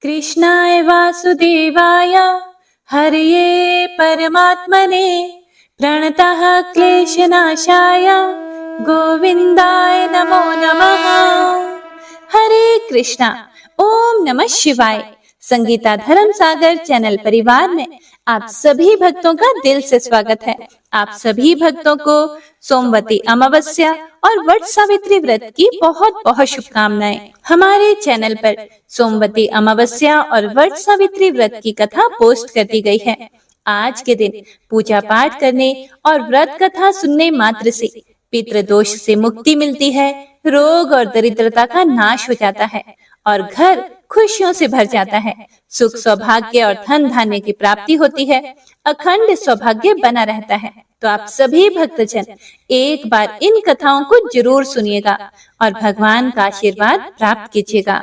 कृष्णाय वासुदेवाय हरये परमात्मने प्रणतः क्लेशनाशाय गोविंदाय नमो नमः। हरे कृष्णा। ओम नमः शिवाय। संगीता धर्म सागर चैनल परिवार में आप सभी भक्तों का दिल से स्वागत है। आप सभी भक्तों को सोमवती अमावस्या और वट सावित्री व्रत की बहुत बहुत शुभकामनाएं। हमारे चैनल पर सोमवती अमावस्या और वट सावित्री व्रत की कथा पोस्ट कर दी गई है। आज के दिन पूजा पाठ करने और व्रत कथा सुनने मात्र से पितृदोष से मुक्ति मिलती है, रोग और दरिद्रता का नाश हो जाता है और घर खुशियों से भर जाता है। सुख सौभाग्य और धन धान्य की प्राप्ति होती है, अखंड सौभाग्य बना रहता है। तो आप सभी भक्तजन एक बार इन कथाओं को जरूर सुनिएगा और भगवान का आशीर्वाद प्राप्त कीजिएगा।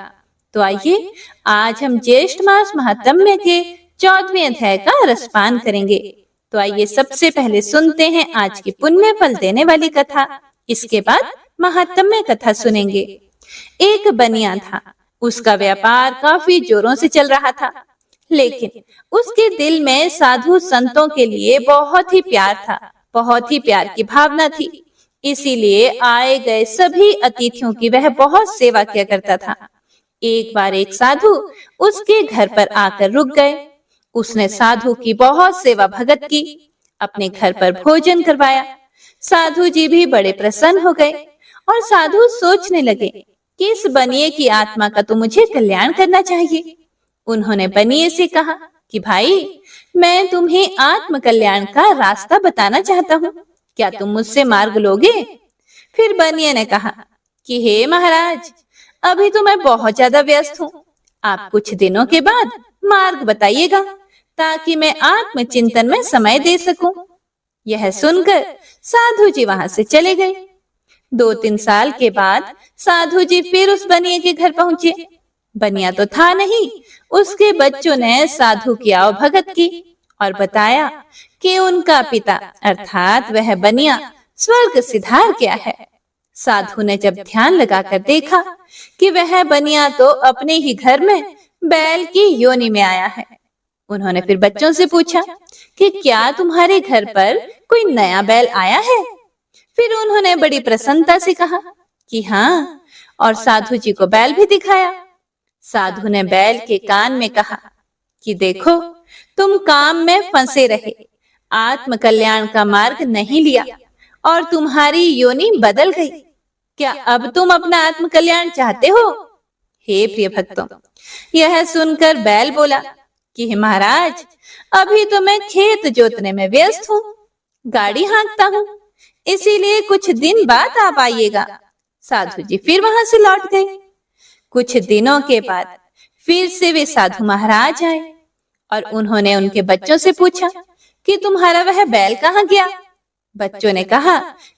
तो आइए आज हम ज्येष्ठ मास महात्म्य के 14वें अध्याय का रसपान करेंगे। तो आइए सबसे पहले सुनते हैं आज की पुण्य फल देने वाली कथा। इसके बाद महात्म्य कथा सुनेंगे। एक बनिया था, उसका व्यापार काफी जोरों से चल रहा था, लेकिन उसके दिल में साधु संतों के लिए बहुत ही प्यार था, बहुत ही प्यार की भावना थी। इसीलिए आए गए सभी अतिथियों की वह बहुत सेवा किया करता था। एक बार एक साधु उसके घर पर आकर रुक गए। उसने साधु की बहुत सेवा भगत की, अपने घर पर भोजन करवाया। साधु जी भी बड़े प्रसन्न हो गए और साधु सोचने लगे कि इस बनिए की आत्मा का तो मुझे कल्याण करना चाहिए। उन्होंने बनिए से कहा कि भाई, मैं तुम्हें आत्म कल्याण का रास्ता बताना चाहता हूँ, क्या तुम मुझसे मार्ग लोगे? फिर बनिए ने कहा कि हे महाराज, अभी तो मैं बहुत ज्यादा व्यस्त हूँ, आप कुछ दिनों के बाद मार्ग बताइएगा ताकि मैं आत्म चिंतन में समय दे सकूं। यह सुनकर साधु जी वहां से चले गए। 2-3 साल के बाद साधु जी फिर उस बनिए के घर पहुंचे। बनिया तो था नहीं, उसके बच्चों ने साधु की आवभगत की और बताया कि उनका पिता अर्थात वह बनिया स्वर्ग सिधार गया है। साधु ने जब ध्यान लगाकर देखा कि वह बनिया तो अपने ही घर में बैल की योनि में आया है। उन्होंने फिर बच्चों से पूछा कि क्या तुम्हारे घर पर कोई नया बैल आया है? फिर उन्होंने बड़ी प्रसन्नता से कहा कि हाँ, और साधु जी को बैल भी दिखाया। साधु ने बैल के कान में कहा कि देखो, तुम काम में फंसे रहे, आत्म कल्याण का मार्ग नहीं लिया और तुम्हारी योनि बदल गई। क्या अब तुम अपना आत्म कल्याण चाहते हो? हे प्रिय भक्तों, यह सुनकर बैल बोला कि महाराज, अभी तो मैं खेत जोतने में व्यस्त हूँ, गाड़ी हाँकता हूँ, इसीलिए कुछ दिन बाद आप आइएगा। साधु जी फिर वहां से लौट गए। कुछ दिनों के बाद फिर से वे साधु महाराज आए और उन्होंने उनके बच्चों से पूछा कि तुम्हारा वह बैल कहाँ गया? बच्चों ने कहा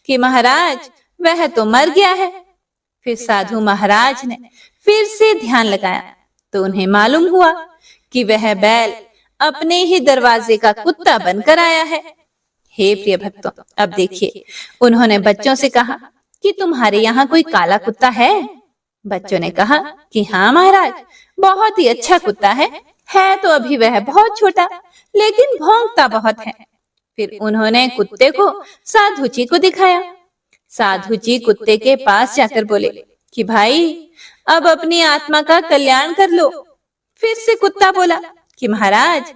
कि महाराज, वह तो मर गया है। फिर साधु महाराज ने फिर से ध्यान लगाया तो उन्हें मालूम हुआ कि वह बैल अपने ही दरवाजे का कुत्ता बनकर आया है। हे प्रिय भक्तों, अब देखिए, उन्होंने बच्चों से कहा कि तुम्हारे यहाँ कोई काला कुत्ता है? बच्चों ने कहा कि हाँ महाराज, बहुत ही अच्छा कुत्ता है तो अभी वह बहुत छोटा, लेकिन भौंकता बहुत है। फिर उन्होंने कुत्ते को साधु जी को दिखाया। साधु जी कुत्ते के पास जाकर बोले कि भाई, अब अपनी आत्मा का कल्याण कर लो। फिर से कुत्ता बोला कि महाराज,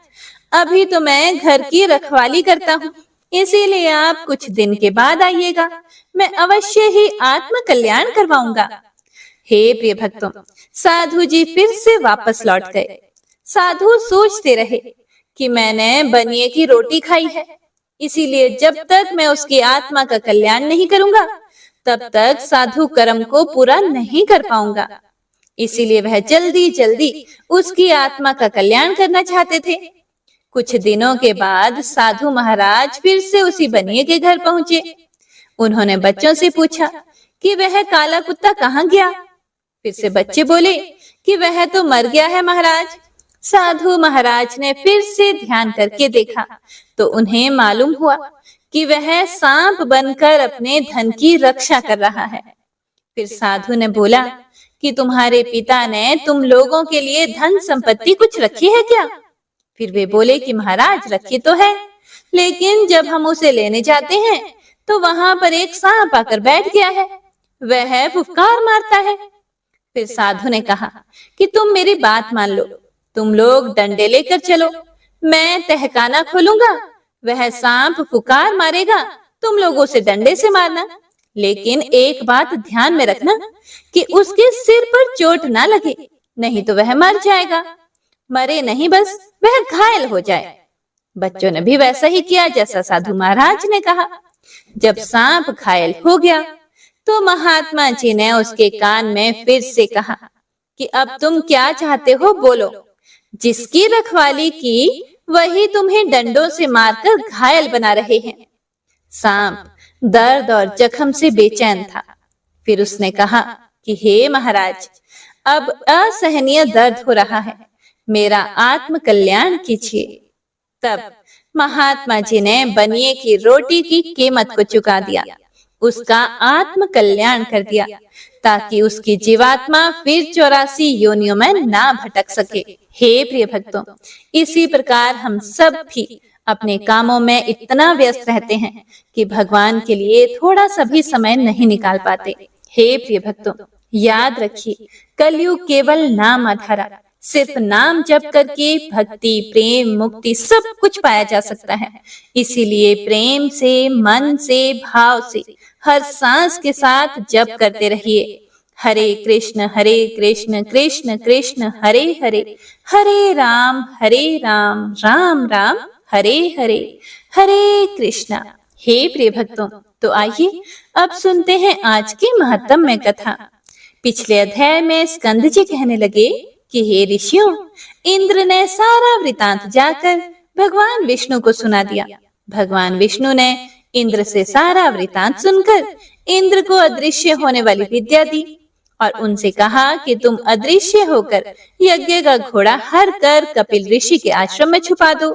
अभी तो मैं घर की रखवाली करता हूँ, इसीलिए आप कुछ दिन के बाद आइएगा, मैं अवश्य ही आत्म कल्याण करवाऊंगा। हे प्रिय भक्तों, साधु जी फिर से वापस लौट गए। साधु सोचते रहे कि मैंने बनिए की रोटी खाई है, इसीलिए जब तक मैं उसकी आत्मा का कल्याण नहीं करूंगा, तब तक साधु कर्म को पूरा नहीं कर पाऊंगा। इसीलिए वह जल्दी जल्दी उसकी आत्मा का कल्याण करना चाहते थे। कुछ दिनों के बाद साधु महाराज फिर से उसी बनिए के घर पहुंचे। उन्होंने बच्चों से पूछा कि वह काला कुत्ता कहाँ गया? फिर से बच्चे बोले कि वह तो मर गया है महाराज। साधु महाराज ने फिर से ध्यान करके देखा तो उन्हें मालूम हुआ कि वह सांप बनकर अपने धन की रक्षा कर रहा है। फिर साधु ने बोला कि तुम्हारे पिता ने तुम लोगों के लिए धन संपत्ति कुछ रखी है क्या? फिर वे बोले कि महाराज रखी तो है, लेकिन जब हम उसे लेने जाते हैं तो वहां पर एक सांप आकर बैठ गया है, वह फुफकार मारता है। फिर साधु ने कहा कि तुम मेरी बात मान लो, तुम लोग डंडे लेकर चलो, मैं तहखाना खोलूंगा, वह सांप फुकार मारेगा, तुम लोग उसे डंडे से मारना, लेकिन एक बात ध्यान में रखना कि उसके सिर पर चोट ना लगे, नहीं तो वह मर जाएगा। मरे नहीं, बस वह घायल हो जाए। बच्चों ने भी वैसा ही किया जैसा साधु महाराज ने कहा। जब सांप घायल हो गया तो महात्मा जी ने उसके कान में फिर से कहा कि अब तुम क्या चाहते हो बोलो, जिसकी रखवाली की वही तुम्हें डंडों से मारकर घायल बना रहे हैं। सांप दर्द और जख्म से बेचैन था। फिर उसने कहा कि हे महाराज, अब असहनीय दर्द हो रहा है, मेरा आत्म कल्याण कीजिए। तब महात्मा जी ने बनिए की रोटी की कीमत को चुका दिया, उसका आत्म कल्याण कर दिया, ताकि उसकी जीवात्मा फिर 84 योनियों में ना भटक सके। हे प्रिय भक्तों, इसी प्रकार हम सब भी अपने कामों में इतना व्यस्त रहते हैं कि भगवान के लिए थोड़ा सा भी समय नहीं निकाल पाते। हे प्रिय भक्तों, याद रखिए, कलयुग केवल नाम आधारा, सिर्फ नाम जप करके भक्ति, प्रेम, मुक्ति सब कुछ पाया जा सकता है। इसीलिए प्रेम से, मन से, भाव से, हर सांस के साथ जप करते रहिए। हरे कृष्ण कृष्ण कृष्ण हरे हरे, हरे राम राम राम हरे हरे, हरे कृष्णा। हे प्रिय भक्तों, तो आइए अब सुनते हैं आज की महत्तम कथा। पिछले अध्याय में स्कंद जी कहने लगे कि हे ऋषियों, इंद्र ने सारा वृतांत जाकर भगवान विष्णु को सुना दिया। भगवान विष्णु ने इंद्र से सारा वृतांत सुनकर इंद्र को अदृश्य होने वाली विद्या दी और उनसे कहा कि तुम अदृश्य होकर यज्ञ का घोड़ा हर कर कपिल ऋषि के आश्रम में छुपा दो।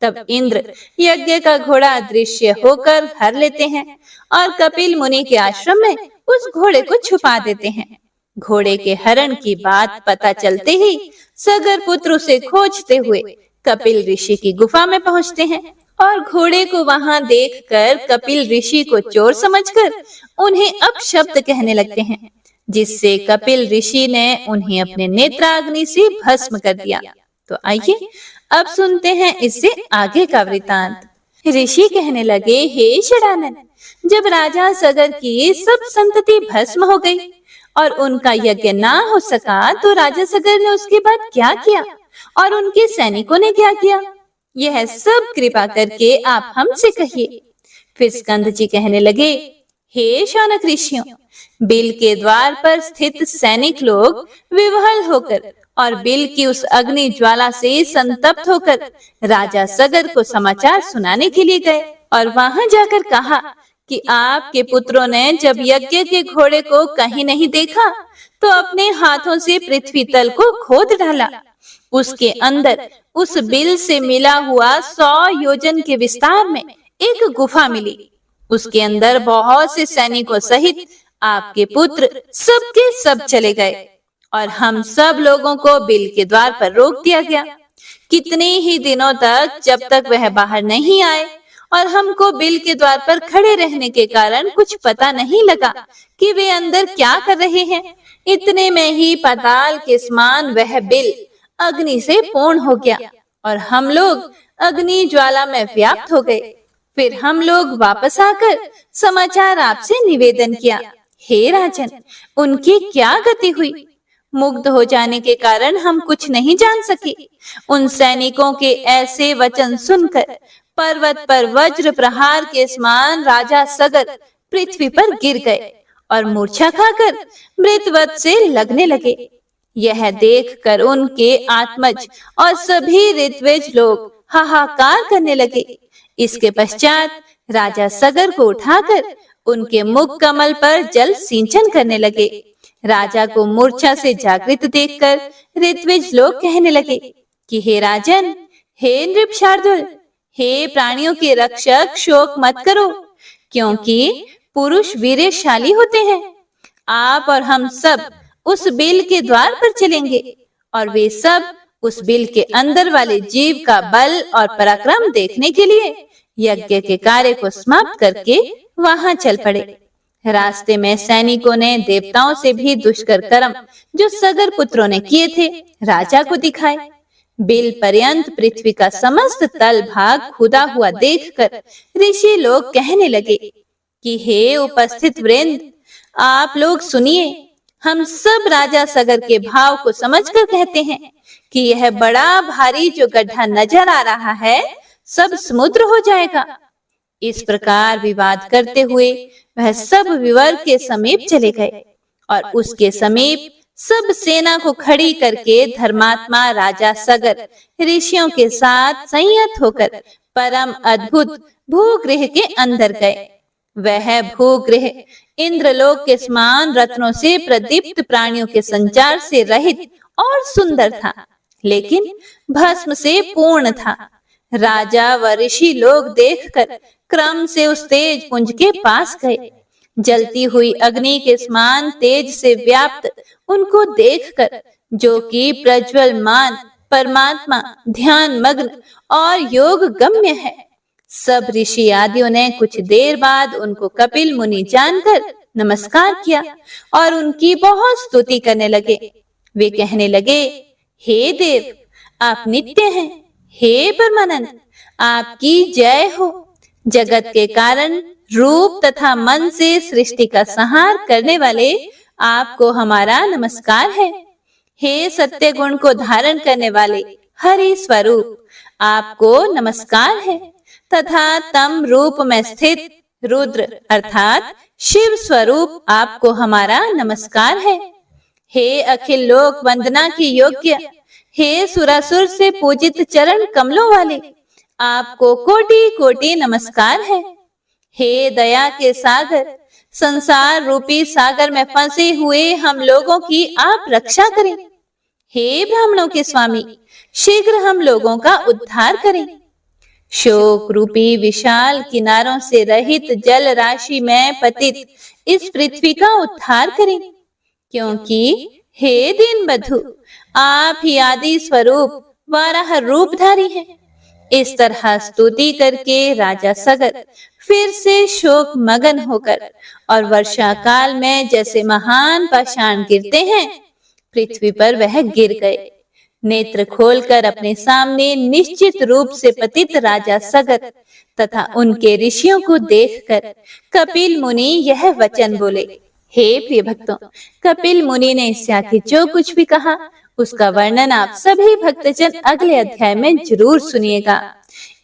तब इंद्र यज्ञ का घोड़ा अदृश्य होकर हर लेते हैं और कपिल मुनि के आश्रम में उस घोड़े को छुपा देते हैं। घोड़े के हरण की बात पता चलते ही सगर पुत्र उसे खोजते हुए कपिल ऋषि की गुफा में पहुंचते हैं और घोड़े को वहां देखकर कपिल ऋषि को चोर समझकर उन्हें अपशब्द कहने लगते हैं, जिससे कपिल ऋषि ने उन्हें अपने नेत्राग्नि से भस्म कर दिया। तो आइए अब सुनते हैं इससे आगे का वृतांत। ऋषि कहने लगे, हे षडानन, जब राजा सगर की सब संतति भस्म हो गई और उनका यज्ञ ना हो सका तो राजा सगर ने उसके बाद क्या किया और उनके सैनिकों ने क्या किया, यह सब कृपा करके आप हमसे कहिए। फिर स्कंद जी कहने लगे, हे शौनक ऋषियों, बिल के द्वार पर स्थित सैनिक लोग विवहल होकर और बिल की उस अग्नि ज्वाला से संतप्त होकर राजा सगर को समाचार सुनाने के लिए गए और वहां जाकर कहा कि आपके पुत्रों ने जब यज्ञ के घोड़े को कहीं नहीं देखा तो अपने हाथों से पृथ्वी तल को खोद डाला। उसके अंदर उस बिल से मिला हुआ 100 योजन के विस्तार में एक गुफा मिली। उसके अंदर बहुत से सैनिकों सहित आपके पुत्र सबके सब चले गए और हम सब लोगों को बिल के द्वार पर रोक दिया गया। कितने ही दिनों तक, जब तक वह बाहर नहीं आए और हमको बिल के द्वार पर खड़े रहने के कारण कुछ पता नहीं लगा कि वे अंदर क्या कर रहे हैं। इतने में ही पाताल के समान वह बिल अग्नि से पूर्ण हो गया और हम लोग अग्नि ज्वाला में व्याप्त हो गए। फिर हम लोग वापस आकर समाचार आपसे निवेदन किया। हे राजन, उनकी क्या गति हुई? मुग्ध हो जाने के कारण हम कुछ नहीं जान सके। उन सैनिकों के ऐसे वचन सुनकर पर्वत पर वज्र प्रहार के समान राजा सगर पृथ्वी पर गिर गए और मूर्छा खाकर मृतवत से लगने लगे। यह देखकर उनके आत्मज और सभी ऋत्विज लोग हाहाकार करने लगे। इसके पश्चात राजा सगर को उठाकर उनके मुख कमल पर जल सिंचन करने लगे। राजा को मूर्छा से जागृत देखकर ऋत्विज लोग कहने लगे कि हे राजन, हे नृप शार्दुल, हे प्राणियों के रक्षक, शोक मत करो, क्योंकि पुरुष वीरशाली होते हैं। आप और हम सब उस बिल के द्वार पर चलेंगे और वे सब उस बिल के अंदर वाले जीव का बल और पराक्रम देखने के लिए यज्ञ के कार्य को समाप्त करके वहां चल पड़े। रास्ते में सैनिकों ने देवताओं से भी दुष्कर कर्म जो सगर पुत्रों ने किए थे राजा को दिखाए। बिल पर्यंत पृथ्वी का समस्त तल भाग खुदा हुआ देखकर ऋषि लोग कहने लगे कि हे उपस्थित वृंद, आप लोग सुनिए, हम सब राजा सगर के भाव को समझकर कहते हैं कि यह बड़ा भारी जो गड्ढा नजर आ रहा है सब समुद्र हो जाएगा। इस प्रकार विवाद करते हुए वह सब विवर के समीप चले गए और उसके समीप सब सेना को खड़ी करके धर्मात्मा राजा सगर ऋषियों के साथ संयत होकर परम अद्भुत भूगृह के अंदर गए। वह भूगृह इंद्रलोक के समान रत्नों से प्रदीप्त प्राणियों के संचार से रहित और सुंदर था, लेकिन भस्म से पूर्ण था। राजा व ऋषि लोग देखकर क्रम से उस तेज पुंज के पास गए। जलती हुई अग्नि के समान तेज से व्याप्त उनको देखकर, जो कि प्रज्वलमान परमात्मा ध्यान मग्न और योग गम्य है, सब ऋषि आदियों ने कुछ देर बाद उनको कपिल मुनि जानकर नमस्कार किया और उनकी बहुत स्तुति करने लगे। वे कहने लगे, हे देव, आप नित्य हैं। हे परमानंद, आपकी जय हो। जगत के कारण रूप तथा मन से सृष्टि का संहार करने वाले आपको हमारा नमस्कार है। हे सत्य गुण को धारण करने वाले हरि स्वरूप, आपको नमस्कार है। तथा तम रूप में स्थित रुद्र अर्थात शिव स्वरूप, आपको हमारा नमस्कार है। हे अखिल लोक वंदना की योग्य, हे सुरासुर से पूजित चरण कमलों वाले, आपको कोटि कोटि नमस्कार है। हे दया के सागर, संसार रूपी सागर में फंसे हुए हम लोगों की आप रक्षा करें। हे ब्राह्मणों के स्वामी, शीघ्र हम लोगों का उद्धार करें। शोक रूपी विशाल किनारों से रहित जल राशि में पतित इस पृथ्वी का उद्धार करें, क्योंकि हे दीनबंधु, आप ही आदि स्वरूप वाराह रूपधारी हैं। इस तरह स्तुति करके राजा सगर फिर से शोक मगन होकर और वर्षा काल में जैसे महान पाषाण गिरते हैं, पृथ्वी पर वह गिर गए। नेत्र खोलकर अपने सामने निश्चित रूप से पतित राजा सगर तथा उनके ऋषियों को देखकर कपिल मुनि यह वचन बोले। हे प्रिय भक्तों, कपिल मुनि ने इससे आगे जो कुछ भी कहा उसका वर्णन आप सभी भक्तजन अगले अध्याय में जरूर सुनिएगा।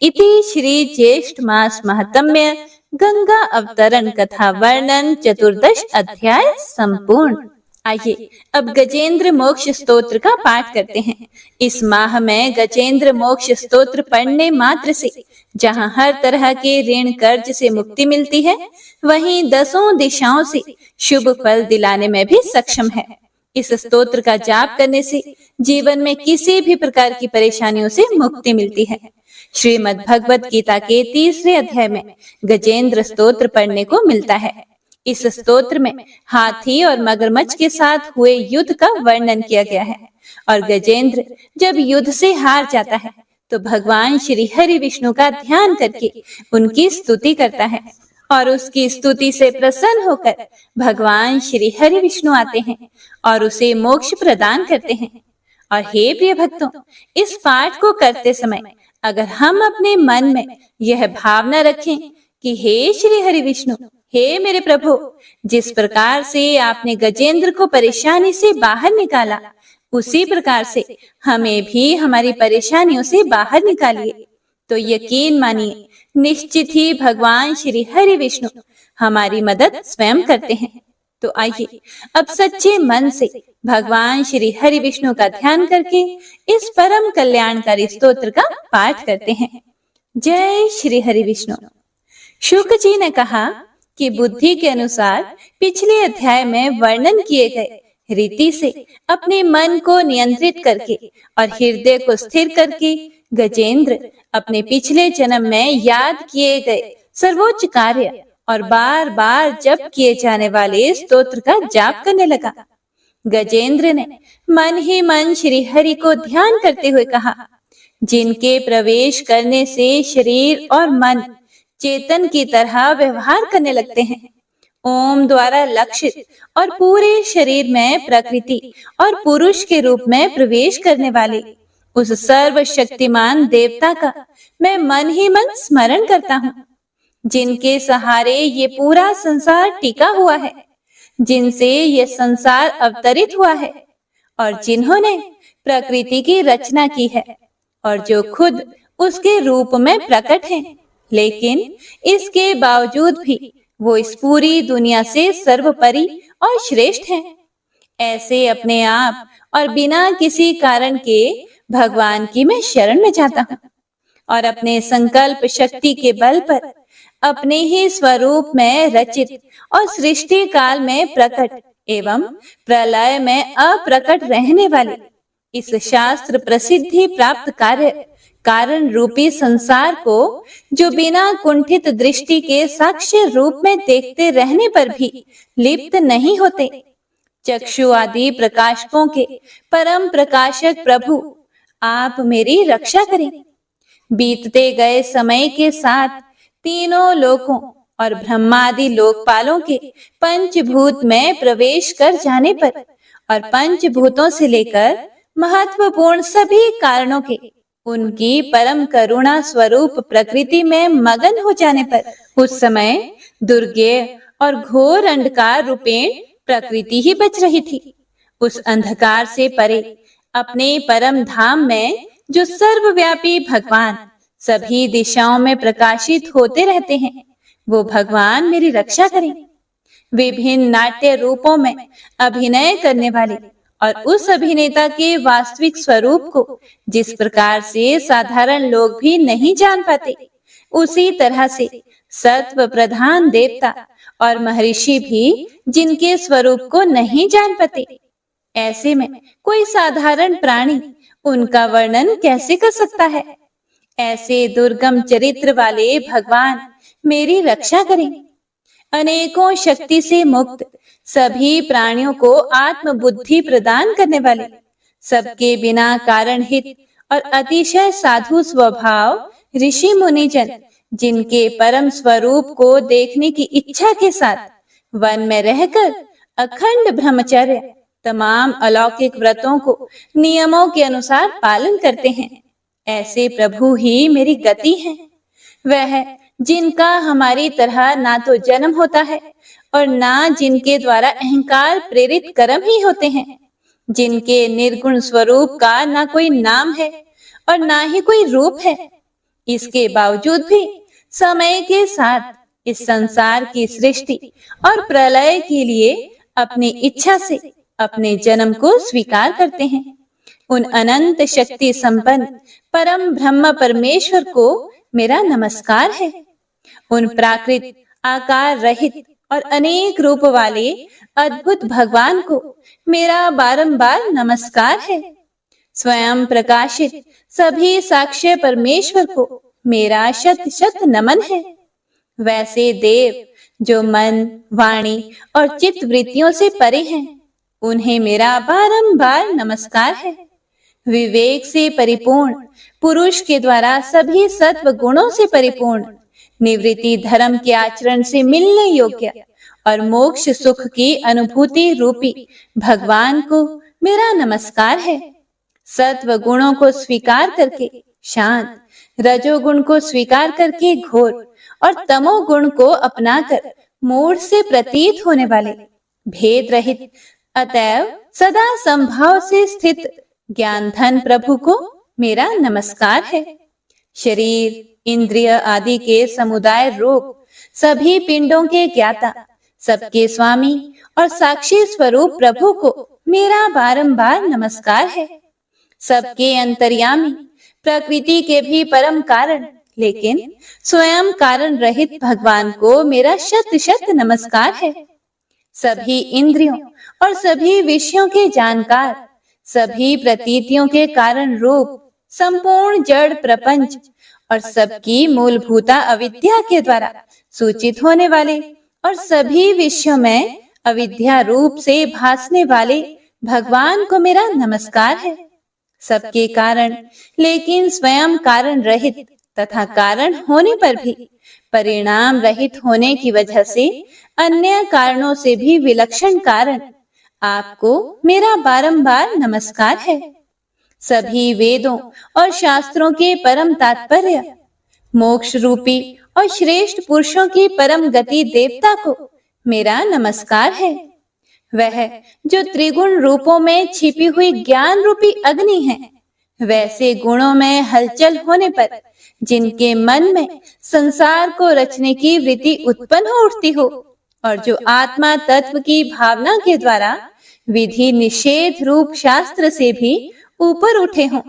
इति श्री ज्येष्ठ मास महात्म्य गंगा अवतरण कथा वर्णन चतुर्दश अध्याय संपूर्ण। आइए अब गजेंद्र मोक्ष स्तोत्र का पाठ करते हैं। इस माह में गजेंद्र मोक्ष स्तोत्र पढ़ने मात्र से जहां हर तरह के ऋण कर्ज से मुक्ति मिलती है, वहीं दसों दिशाओं से शुभ फल दिलाने में भी सक्षम है। इस स्तोत्र का जाप करने से जीवन में किसी भी प्रकार की परेशानियों से मुक्ति मिलती है। श्रीमद् भगवत गीता के 3रे अध्याय में गजेंद्र स्तोत्र पढ़ने को मिलता है। इस स्तोत्र में हाथी और मगरमच्छ के साथ हुए युद्ध का वर्णन किया गया है और गजेंद्र जब युद्ध से हार जाता है तो भगवान श्री हरि विष्णु का ध्यान करके उनकी स्तुति करता है और उसकी स्तुति से प्रसन्न होकर भगवान श्री हरि विष्णु आते हैं और उसे मोक्ष प्रदान करते हैं। और हे प्रिय भक्तों, इस पाठ को करते समय अगर हम अपने मन में यह भावना रखें कि हे श्री हरि विष्णु, हे मेरे प्रभु, जिस प्रकार से आपने गजेंद्र को परेशानी से बाहर निकाला, उसी प्रकार से हमें भी हमारी परेशानियों से बाहर निकालिए, तो यकीन मानिए निश्चित ही भगवान श्री हरि विष्णु हमारी मदद स्वयं करते हैं। तो आइए अब सच्चे मन से भगवान श्री हरि विष्णु का ध्यान करके इस परम कल्याणकारी स्तोत्र का पाठ करते हैं। जय श्री हरि विष्णु। शुक जी ने कहा कि बुद्धि के अनुसार पिछले अध्याय में वर्णन किए गए रीति से अपने मन को नियंत्रित करके और हृदय को स्थिर करके गजेंद्र अपने पिछले जन्म में याद किए गए सर्वोच्च कार्य और बार बार जप किए जाने वाले स्तोत्र का जाप करने लगा। गजेंद्र ने मन ही मन श्री हरि को ध्यान करते हुए कहा, जिनके प्रवेश करने से शरीर और मन चेतन की तरह व्यवहार करने लगते हैं, ओम द्वारा लक्षित और पूरे शरीर में प्रकृति और पुरुष के रूप में प्रवेश करने वाले उस सर्वशक्तिमान देवता का मैं मन ही मन स्मरण करता हूँ, जिनके सहारे ये पूरा संसार टिका हुआ है, जिनसे ये संसार अवतरित हुआ है और जिन्होंने प्रकृति की रचना की है और जो खुद उसके रूप में प्रकट हैं, लेकिन इसके बावजूद भी वो इस पूरी दुनिया से सर्वोपरि और श्रेष्ठ हैं। ऐसे अपने आप और बिना किसी कारण के भगवान की मैं शरण में जाता हूँ और अपने संकल्प शक्ति के बल पर अपने ही स्वरूप में रचित और सृष्टि काल में प्रकट एवं प्रलय में अप्रकट रहने वाले इस शास्त्र प्रसिद्धि प्राप्त कार्य कारण रूपी संसार को, जो बिना कुंठित दृष्टि के साक्ष्य रूप में देखते रहने पर भी लिप्त नहीं होते, चक्षु आदि प्रकाशकों के परम प्रकाशक प्रभु, आप मेरी रक्षा करें। बीतते गए समय के साथ तीनों लोकों और ब्रह्मादि लोकपालों के पंचभूत में प्रवेश कर जाने पर और पंचभूतों से लेकर महत्वपूर्ण सभी कारणों के उनकी परम करुणा स्वरूप प्रकृति में मगन हो जाने पर, उस समय दुर्गेय और घोर अंधकार रूपेण प्रकृति ही बच रही थी। उस अंधकार से परे अपने परम धाम में जो सर्वव्यापी भगवान सभी दिशाओं में प्रकाशित होते रहते हैं, वो भगवान मेरी रक्षा करें। विभिन्न नाट्य रूपों में अभिनय करने वाले और उस अभिनेता के वास्तविक स्वरूप को जिस प्रकार से साधारण लोग भी नहीं जान पाते, उसी तरह से सत्व प्रधान देवता और महर्षि भी जिनके स्वरूप को नहीं जान पाते, ऐसे में कोई साधारण प्राणी उनका वर्णन कैसे कर सकता है। ऐसे दुर्गम चरित्र वाले भगवान मेरी रक्षा करें। अनेकों शक्ति से मुक्त सभी प्राणियों को आत्म बुद्धि प्रदान करने वाले, सबके बिना कारण हित और अतिशय साधु स्वभाव ऋषि मुनिजन, जिनके परम स्वरूप को देखने की इच्छा के साथ वन में रहकर अखंड ब्रह्मचर्य तमाम अलौकिक व्रतों को नियमों के अनुसार पालन करते हैं, ऐसे प्रभु ही मेरी गति हैं। वह जिनका हमारी तरह ना तो जन्म होता है और ना जिनके द्वारा अहंकार प्रेरित कर्म ही होते हैं, जिनके निर्गुण स्वरूप का ना कोई नाम है और ना ही कोई रूप है, इसके बावजूद भी समय के साथ इस संसार की सृष्टि और प्रलय के लिए अपनी इच्छा से अपने जन्म को स्वीकार करते हैं। उन अनंत शक्ति संपन्न परम ब्रह्म परमेश्वर को मेरा नमस्कार है। उन प्राकृत आकार रहित और अनेक रूप वाले अद्भुत भगवान को मेरा बारंबार नमस्कार है। स्वयं प्रकाशित सभी साक्ष्य परमेश्वर को मेरा शत शत नमन है। वैसे देव जो मन, वाणी और चित्त वृत्तियों से परे हैं, उन्हें मेरा बारंबार नमस्कार है। विवेक से परिपूर्ण पुरुष के द्वारा सभी सत्व गुणों से परिपूर्ण, निवृत्ति धर्म के आचरण से मिलने योग्य और मोक्ष सुख की अनुभूति रूपी भगवान को मेरा नमस्कार है। सत्व गुणों को स्वीकार करके शांत, रजोगुण को स्वीकार करके घोर और तमोगुण को अपनाकर मूढ़ से प्रतीत होने वाले, भेद रहित अतएव सदा संभाव से स्थित ज्ञान धन प्रभु को मेरा नमस्कार है। शरीर, इंद्रिय आदि के समुदाय रूप सभी पिंडों के ज्ञाता, सबके स्वामी और साक्षी स्वरूप प्रभु को मेरा बारंबार नमस्कार है। सबके अंतर्यामी, प्रकृति के भी परम कारण लेकिन स्वयं कारण रहित भगवान को मेरा शत शत नमस्कार है। सभी इंद्रियों और सभी विषयों के जानकार, सभी प्रतीतियों के कारण रूप संपूर्ण जड़ प्रपंच और सबकी मूलभूता अविद्या के द्वारा सूचित होने वाले और सभी विषयों में अविद्या रूप से भासने वाले भगवान को मेरा नमस्कार है। सबके कारण लेकिन स्वयं कारण रहित तथा कारण होने पर भी परिणाम रहित होने की वजह से अन्य कारणों से भी विलक्षण कारण आपको मेरा बारंबार नमस्कार है। सभी वेदों और शास्त्रों के परम तात्पर्य, मोक्ष रूपी और श्रेष्ठ पुरुषों की परम गति देवता को मेरा नमस्कार है। वह जो त्रिगुण रूपों में छिपी हुई ज्ञान रूपी अग्नि है, वैसे गुणों में हलचल होने पर जिनके मन में संसार को रचने की वृत्ति उत्पन्न हो उठती हो और जो आत्मा तत्व की भावना के द्वारा विधि निषेध रूप शास्त्र से भी ऊपर उठे हों,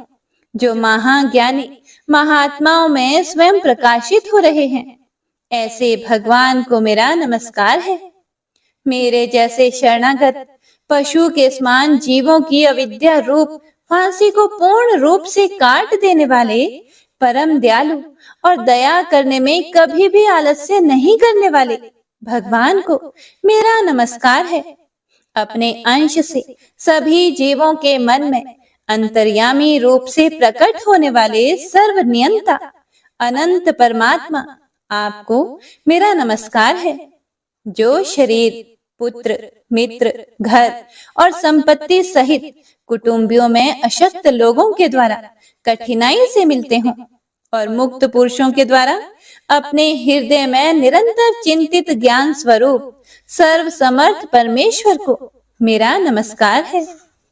जो महाज्ञानी महात्माओं में स्वयं प्रकाशित हो रहे हैं, ऐसे भगवान को मेरा नमस्कार है। मेरे जैसे शरणागत पशु के समान जीवों की अविद्या रूप फांसी को पूर्ण रूप से काट देने वाले परम दयालु और दया करने में कभी भी आलस्य नहीं करने वाले भगवान को मेरा नमस्कार है। अपने अंश से सभी जीवों के मन में अंतर्यामी रूप से प्रकट होने वाले सर्वनियंता अनंत परमात्मा आपको मेरा नमस्कार है। जो शरीर, पुत्र, मित्र, घर और संपत्ति सहित कुटुंबियों में अशक्त लोगों के द्वारा कठिनाई से मिलते हों और मुक्त पुरुषों के द्वारा अपने हृदय में निरंतर चिंतित ज्ञान स्वरूप सर्व समर्थ परमेश्वर को मेरा नमस्कार है।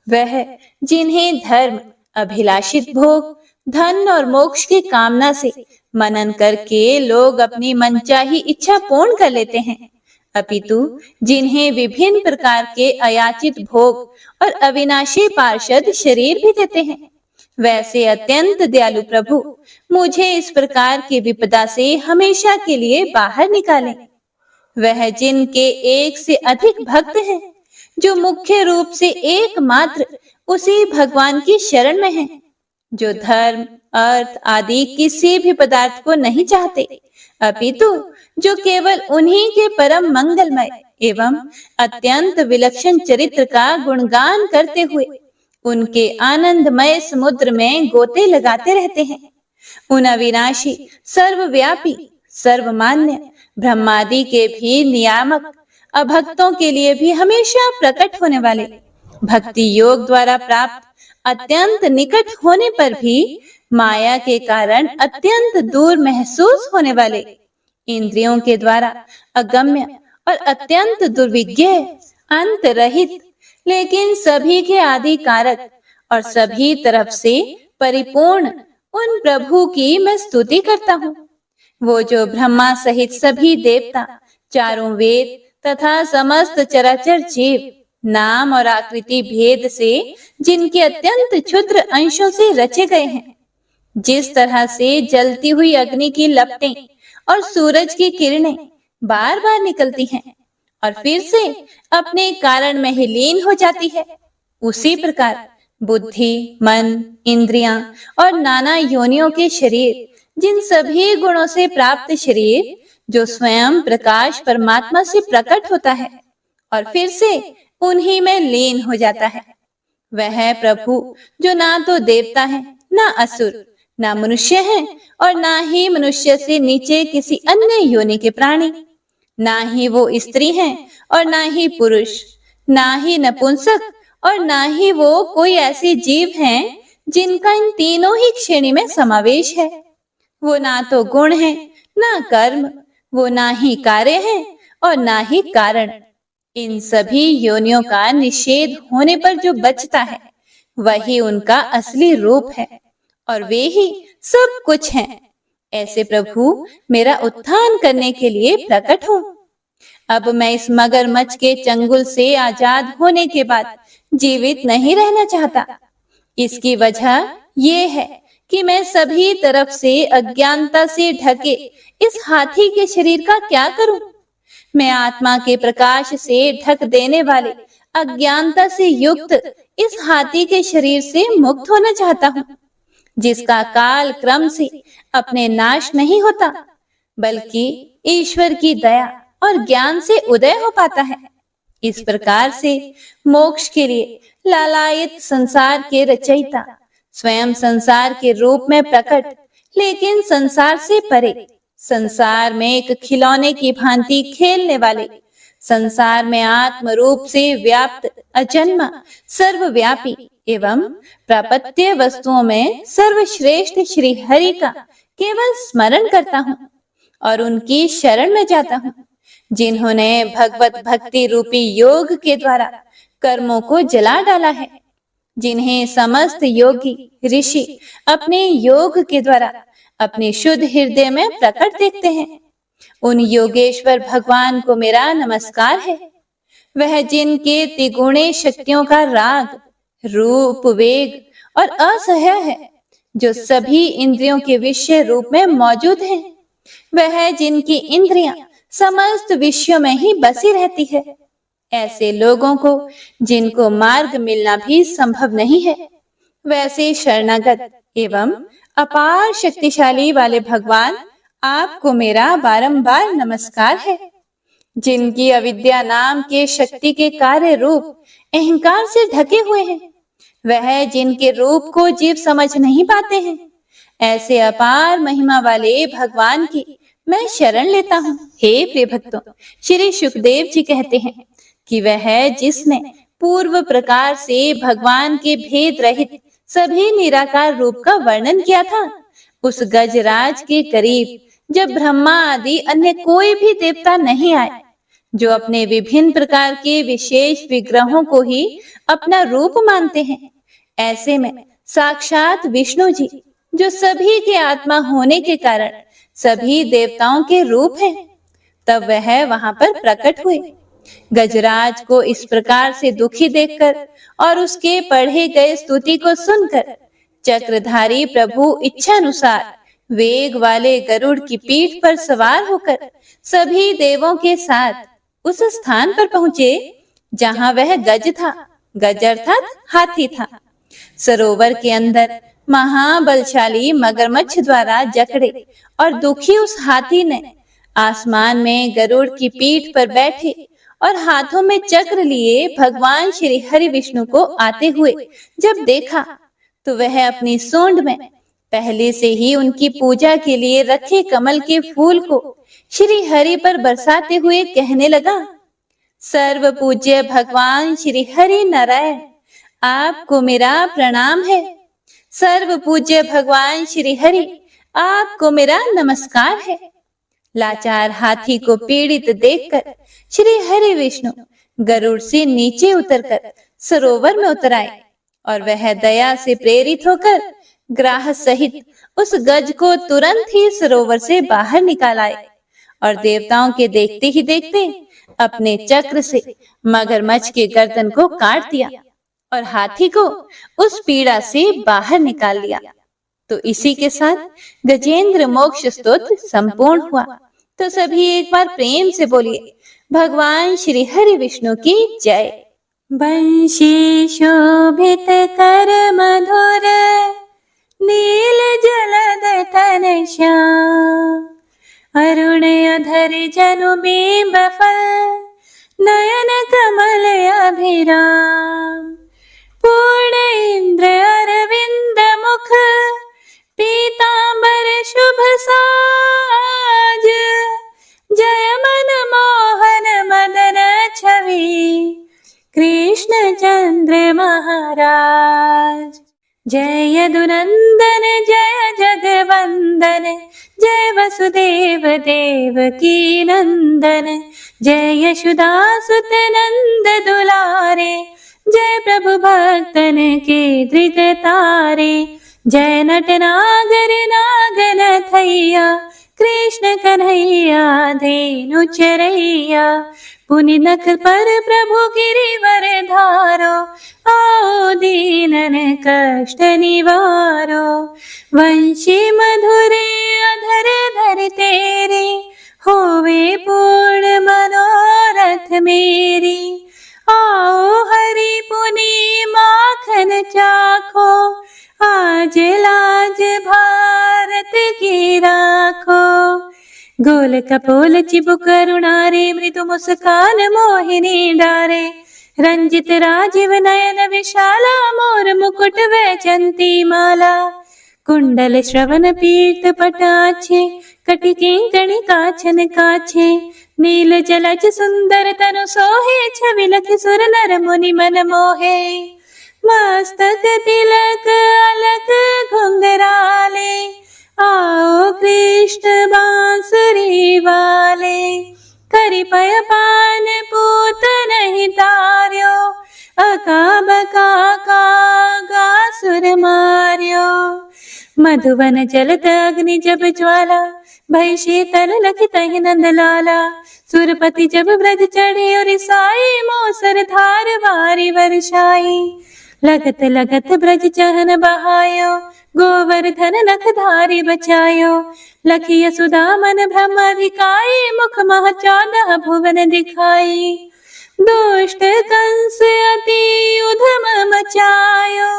वह जिन्हें धर्म, अभिलाषित भोग, धन और मोक्ष की कामना से मनन करके लोग अपनी मनचाही इच्छा पूर्ण कर लेते हैं, अपितु जिन्हें विभिन्न प्रकार के अयाचित भोग और अविनाशी पार्षद शरीर भी देते हैं, वैसे अत्यंत दयालु प्रभु मुझे इस प्रकार की विपदा से हमेशा के लिए बाहर निकालें। वह जिनके एक से अधिक भक्त हैं, जो मुख्य रूप से एकमात्र उसी भगवान की शरण में हैं, जो धर्म, अर्थ आदि किसी भी पदार्थ को नहीं चाहते, अपितु जो केवल उन्हीं के परम मंगलमय एवं अत्यंत विलक्षण चरित्र का गुणगान करते हुए उनके आनंदमय समुद्र में गोते लगाते रहते हैं। उन अविनाशी, सर्वव्यापी, सर्वमान्य ब्रह्मादि के भी नियामक, अभक्तों के लिए भी हमेशा प्रकट होने वाले, भक्ति योग द्वारा प्राप्त अत्यंत निकट होने पर भी माया के कारण अत्यंत दूर महसूस होने वाले, इंद्रियों के द्वारा अगम्य और अत्यंत दुर्विज्ञ, अंत रहित लेकिन सभी के आदि कारक और सभी तरफ से परिपूर्ण उन प्रभु की मैं स्तुति करता हूँ। वो जो ब्रह्मा सहित सभी देवता, चारों वेद तथा समस्त चराचर जीव नाम और आकृति भेद से जिनके अत्यंत क्षुद्र अंशों से रचे गए हैं, जिस तरह से जलती हुई अग्नि की लपटें और सूरज की किरणें बार बार निकलती हैं और फिर से अपने कारण में ही लीन हो जाती है, उसी प्रकार बुद्धि, मन, इंद्रियां और नाना योनियों के शरीर, जिन सभी गुणों से प्राप्त शरीर जो स्वयं प्रकाश परमात्मा से प्रकट होता है और फिर से उन्हीं में लीन हो जाता है, वह प्रभु जो ना तो देवता है, ना असुर, ना मनुष्य है और ना ही मनुष्य से नीचे किसी अन्य योनि के प्राणी, ना ही वो स्त्री हैं और ना ही पुरुष, ना ही नपुंसक और ना ही वो कोई ऐसे जीव हैं जिनका इन तीनों ही श्रेणी में समावेश है। वो ना तो गुण है, ना कर्म, वो ना ही कार्य है और ना ही कारण। इन सभी योनियों का निषेध होने पर जो बचता है, वही उनका असली रूप है और वे ही सब कुछ हैं। ऐसे प्रभु मेरा उत्थान करने के लिए प्रकट हो। अब मैं इस मगरमच्छ के चंगुल से आजाद होने के बाद जीवित नहीं रहना चाहता। इसकी वजह ये है कि मैं सभी तरफ से अज्ञानता से ढके इस हाथी के शरीर का क्या करूं? मैं आत्मा के प्रकाश से ढक देने वाले अज्ञानता से युक्त इस हाथी के शरीर से मुक्त होना चाहता हूँ, जिसका काल क्रम से अपने नाश नहीं होता, बल्कि ईश्वर की दया और ज्ञान से उदय हो पाता है। इस प्रकार से मोक्ष के लिए लालायित संसार के रचयिता, स्वयं संसार के रूप में प्रकट, लेकिन संसार से परे, संसार में एक खिलौने की भांति खेलने वाले, संसार में आत्म रूप से व्याप्त, अजन्मा, सर्वव्यापी एवं प्रापत्य वस्तुओं में सर्वश्रेष्ठ श्री हरि का केवल स्मरण करता हूँ और उनकी शरण में जाता हूँ, जिन्होंने भगवत भक्ति रूपी योग के द्वारा कर्मों को जला डाला है, जिन्हें समस्त योगी ऋषि अपने योग के द्वारा अपने शुद्ध हृदय में प्रकट देखते हैं। उन योगेश्वर भगवान को मेरा नमस्कार है। वह जिनके त्रिगुणे शक्तियों का राग, रूप, वेग और असह्य है, जो सभी इंद्रियों के विषय रूप में मौजूद हैं। वह जिनकी इंद्रियां समस्त विषयों में ही बसी रहती है। ऐसे लोगों को जिनको मार्ग मिलना भी संभव नहीं है, वैसे शरणागत एवं अपार शक्तिशाली वाले भगवान, आपको मेरा बारंबार नमस्कार है। जिनकी अविद्या नाम के शक्ति के कार्य रूप अहंकार से ढके हुए हैं, वह जिनके रूप को जीव समझ नहीं पाते हैं, ऐसे अपार महिमा वाले भगवान की मैं शरण लेता हूँ। हे प्रिय भक्तों, श्री सुखदेव जी कहते हैं कि वह जिसने पूर्व प्रकार से भगवान के भेद रहित सभी निराकार रूप का वर्णन किया था, उस गजराज के करीब जब ब्रह्मा आदि अन्य कोई भी देवता नहीं आए, जो अपने विभिन्न प्रकार के विशेष विग्रहों को ही अपना रूप मानते हैं, ऐसे में साक्षात विष्णु जी, जो सभी के आत्मा होने के कारण सभी देवताओं के रूप हैं, तब वह वहां पर प्रकट हुए। गजराज को इस प्रकार से दुखी देखकर और उसके पढ़े गए स्तुति को सुनकर चक्रधारी प्रभु इच्छानुसार वेग वाले गरुड़ की पीठ पर सवार होकर सभी देवों के साथ उस स्थान पर पहुंचे जहां वह गज था। गज अर्थात हाथी था। सरोवर के अंदर महाबलशाली मगरमच्छ द्वारा जकड़े और दुखी उस हाथी ने आसमान में गरुड़ की पीठ पर बैठे और हाथों में चक्र लिए भगवान श्री हरि विष्णु को आते हुए जब देखा, तो वह अपनी सूंड में पहले से ही उनकी पूजा के लिए रखे कमल के फूल को श्री हरि पर बरसाते हुए कहने लगा, सर्व पूज्य भगवान श्री हरि नारायण, आपको मेरा प्रणाम है। सर्व पूज्य भगवान श्री हरि, आपको मेरा नमस्कार है। लाचार हाथी को पीड़ित देखकर श्री हरि विष्णु गरुड़ से नीचे उतरकर सरोवर में उतर आए और वह दया से प्रेरित होकर ग्राह सहित उस गज को तुरंत ही सरोवर से बाहर निकाल आए और देवताओं के देखते ही देखते अपने चक्र से मगरमच्छ के गर्दन को काट दिया और हाथी को उस पीड़ा से बाहर निकाल लिया। तो इसी के साथ गजेंद्र मोक्ष स्तोत्र संपूर्ण हुआ। तो सभी एक बार प्रेम से बोलिए, भगवान श्री हरि विष्णु की जय। बंशी शोभित कर मधुर नील जलद तन श्याम, अरुण अधर जनु बिंब फल नयन कमल अभिराम, पूर्ण इंद्र अरविंद मुख पीतांबर शुभ साज, जय मन मोहन मदन छवि कृष्ण चंद्र महाराज। जय यदुनंदन जय जगवंदन, जय वसुदेव देवकी नंदन, जय यशोदासुत नंद दुलारे, जय प्रभु भक्तन के धृत तारे, जय नटनागर नागन थैया कृष्ण कन्हैया धेनु चरैया, पुनि नख पर प्रभु गिरिवर धारो, आओ दीनन कष्ट निवारो, वंशी मधुरे अधर धर तेरे, होवे पूर्ण मनोरथ मेरी, आओ हरि पुनि माखन चाखो, आज लाज भारत की राखो, गोल कपोल चिबुक करुणारे, मृदु मुस्कान मोहिनी डारे, रंजित राजीव नयन विशाला मोर मुकुट वैजंती माला। कुंडल श्रवण पीत पटाछे कटि किंकणी काछन काछे। नील जलज सुंदर तनु सोहे छवि लखि सुर नर मुनि मन मोहे। मस्तक तिलक अलक घुंघराले आओ कृष्ण बांसुरी वाले। करि पय पान पूत नहीं तार्यो अका बका का सुर मार्यो। मधुवन जलत अग्नि जब ज्वाला भय शीतल लखि तहि नंद लाला। सुरपति जब ब्रज चढ़े और साई मोसर धार वारी वर्षाई। लगत लगत ब्रज चहन बहायो गोवर्धन नख धारी बचायो। लखी यशोदा मन ब्रह्माधिकाई मुख मह 14 भुवन दिखाई। दुष्ट कंस अति उधम मचायो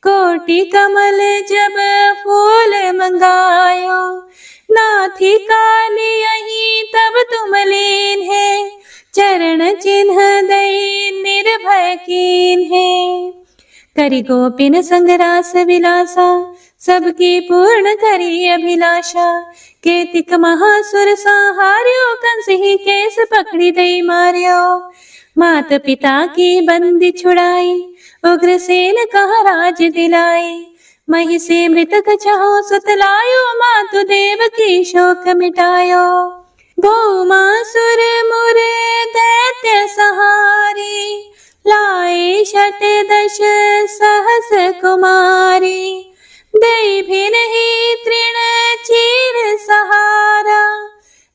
कोटि कमल जब फूल मंगायो। नाथी काली यही तब तुम लीन है चरण चिन्ह दई निर्भय कीन है। करि गोपिन संग रास विलासा सबकी पूर्ण करी अभिलाषा। केतिक महासुर संहार्यो कंस ही केस पकड़ी दई मार्यो। मात पिता की बंदी छुड़ाई उग्रसेन कहा राज दिलाई। मही से मृतक चाहो सुतलायो मातु देव की शोक मिटायो। भौमासुर मुरे दैत्य सहारी लाए 10 सहस कुमारी। दई भी नहीं तृण चीर सहारा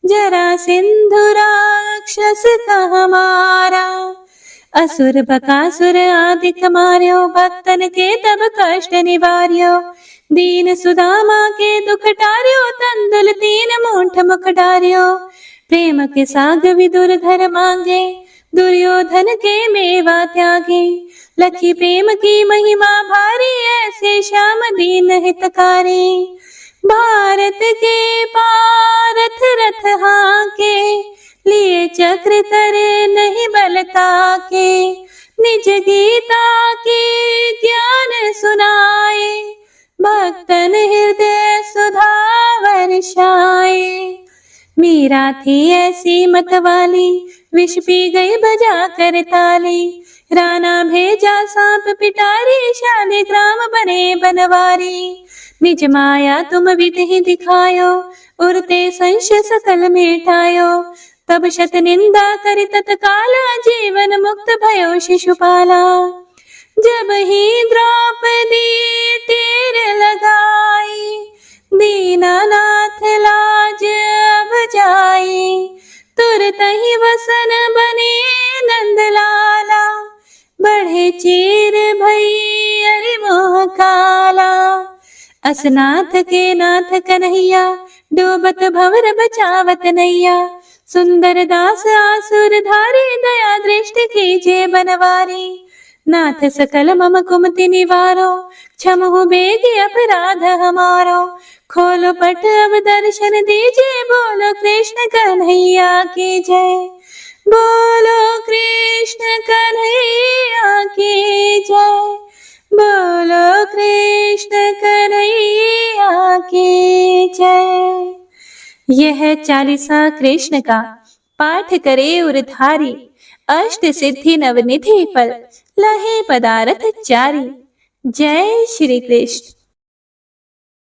जरा सिंधु राक्षस कह मारा। असुर बकासुर आदिक मार्यो भक्तन के तब कष्ट निवार्यो। दीन सुदामा के दुख टार्यो तंदुल 3 मूठ मुख डार्यो। प्रेम के साग विदुर धर मांगे दुर्योधन के मेवा त्यागे। लखी प्रेम की महिमा भारी ऐसे श्याम दीन हितकारी। भारत के पारथ रथ हाके लिए चक्र करे नहीं बलता के। निज गीता के ज्ञान सुनाए भक्तन हृदय सुधा वर्षाए। मीरा थी ऐसी मतवाली विष पी गई बजा कर ताली। राणा भेजा सांप पिटारी शालिग्राम बने बनवारी। निज माया तुम विधि दिखायो उरते संशय सकल मिटायो। तब शत निंदा करि तत्काला जीवन मुक्त भयो शिशुपाला। जब ही द्रौपदी टेर लगाई दीनानाथ लाज अब जाई। तुरत ही वसन बने नंदलाला बढ़े चीर भई अरि मोह काला। असनाथ के नाथ कन्हैया डूबत भंवर बचावत नैया। सुंदर दास आसुर धारी दया दृष्टि कीजे बनवारी। नाथ सकल मम कुमति निवारो क्षमहु बेगी अपराध हमारो। खोलो पट अब दर्शन दीजिए बोलो कृष्ण कन्हैया की जय। बोलो कृष्ण कन्हैया की जय। बोलो कृष्ण कन्हैया की जय। यह 40वां कृष्ण का पाठ करे उरधारी। अष्ट सिद्धि नवनिधि फल लहे पदारथ चारी। जय श्री कृष्ण।